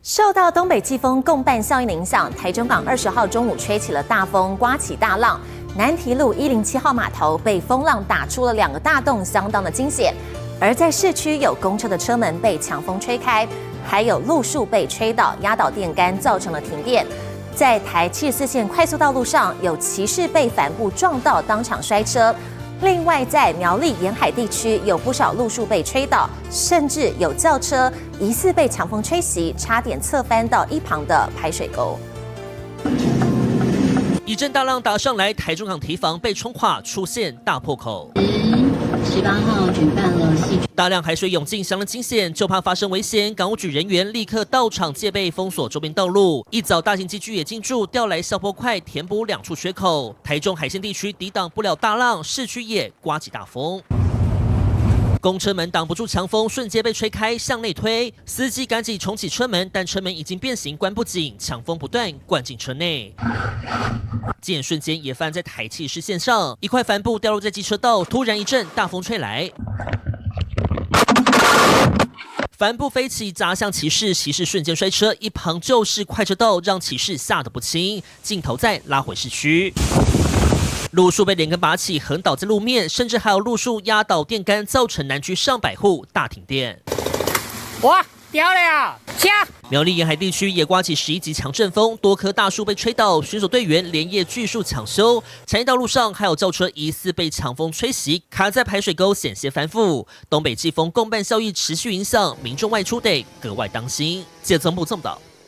受到东北季风共伴效应的影响，台中港20号中午吹起了大风，刮起大浪。南堤路107号码头被风浪打出了2个大洞，相当的惊险。而在市区有公车的车门被强风吹开，还有路树被吹倒，压倒电杆，造成了停电。在台74线快速道路上，有骑士被帆布撞到，当场摔车。另外，在苗栗沿海地区，有不少路树被吹倒，甚至有轿车疑似被强风吹袭，差点侧翻到一旁的排水沟。一阵大浪打上来，台中港堤防被冲垮，出现大破口。18号举办了大量海水涌进，相当惊险，就怕发生危险。港务局人员立刻到场戒备，封锁周边道路。一早，大型机具也进驻，调来消波块填补2处缺口。台中海线地区抵挡不了大浪，市区也刮起大风。公车门挡不住强风，瞬间被吹开，向内推。司机赶紧重启车门，但车门已经变形，关不紧，强风不断灌进车内。惊险瞬间也发生在台74线上，一块帆布掉落在机车道，突然一阵大风吹来，帆布飞起砸向骑士，骑士瞬间摔车，一旁就是快车道，让骑士吓得不轻。镜头再拉回市区。路树被连根拔起，横倒在路面，甚至还有路树压倒电杆，造成南区上百户大停电。哇，掉了！下！苗栗沿海地区也刮起11级强阵风，多棵大树被吹倒，巡守队员连夜锯树抢修。产业道路上还有轿车疑似被强风吹袭，卡在排水沟，险些翻覆。东北季风共伴效应持续影响，民众外出得格外当心。记者曾部报道。